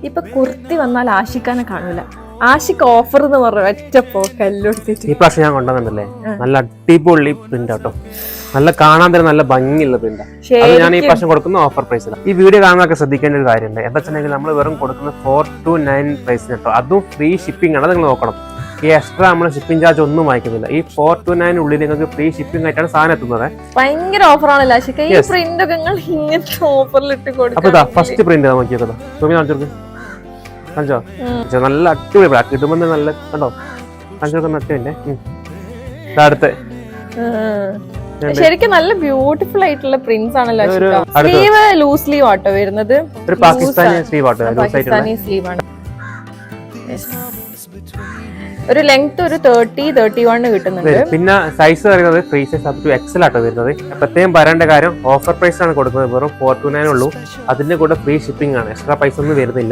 ഇപ്പൊ കുർത്തി വന്നാൽ ആഷിക്കാനെ കാണൂല. ആഷിക്ക് ഓഫർ എന്ന് പറഞ്ഞ ഒറ്റപ്പോ കല്ലെടുത്തിട്ട് ഈ പ്രാവശ്യം ഞാൻ കൊണ്ടുവന്നിട്ടുണ്ടല്ലേ, നല്ല അടിപൊളി പ്രിന്റ് കേട്ടോ. നല്ല കാണാൻ തന്നെ നല്ല ഭംഗിയുള്ള പ്രിന്റ്. അത് ഞാൻ ഈ പ്രാവശ്യം കൊടുക്കുന്ന ഓഫർ പ്രൈസിലാണ്. ഈ വീഡിയോ കാണാനൊക്കെ ശ്രദ്ധിക്കേണ്ട ഒരു കാര്യമുണ്ട്. എന്താ വെച്ചിട്ടുണ്ടെങ്കിൽ നമ്മൾ വെറും കൊടുക്കുന്ന 429 പ്രൈസിന് കേട്ടോ. അതും ഫ്രീ ഷിപ്പിംഗ് ആണ്. അത് നിങ്ങൾ നോക്കണം. ഈ എക്സ്ട്രാ നമ്മൾ ഷിപ്പിംഗ് ചാർജ് ഒന്നും വാങ്ങിക്കുന്നില്ല. ഈ 429 ഉള്ളിൽ നിങ്ങൾക്ക് ഫ്രീ ഷിപ്പിംഗ് ആയിട്ടാണ് സാധനം എത്തുന്നത്. ഭയങ്കര ഓഫർ ആണല്ലോ ആഷിക്ക. ഈ പ്രിന്റ് ഒക്കെ നിങ്ങൾ ഇങ്ങനത്തെ ഓഫറിലിട്ട് കൊടുക്കും. അപ്പൊ ഫസ്റ്റ് പ്രിന്റ് നോക്കിയത് കാണിച്ചോ, നല്ല അടിപൊളി ബ്ലാക്ക് ഇടുമ്പോൾ നല്ല കണ്ടോ, കാണിച്ചോക്കെ നട്ടില്ലേ. അടുത്ത ശരിക്കും നല്ല ബ്യൂട്ടിഫുൾ ആയിട്ടുള്ള പ്രിന്റ്സ് ആണല്ലോ. സ്ലീവ് ലൂസ് സ്ലീവ് ആട്ടോ വരുന്നത്. ഒരു പാകിസ്ഥാനി സ്ലീവ് ആട്ടോ, പാകിസ്ഥാനി സ്ലീവ് ആണ്. ഒരു ലെങ്ത് ഒരു 30-31 കിട്ടുന്നുണ്ട്. പിന്നെ സൈസ് പറയുന്നത് free size up to XL ആട്ടോ വരുന്നത്. പ്രത്യേകം പറയേണ്ട കാര്യം, ഓഫർ പ്രൈസ് ആണ് കൊടുക്കുന്നത്. വെറും 429 ഉള്ളൂ. അതിന്റെ കൂടെ ഫ്രീ ഷിപ്പിംഗ് ആണ്. എക്സ്ട്രാ പൈസ ഒന്നും വരുന്നില്ല.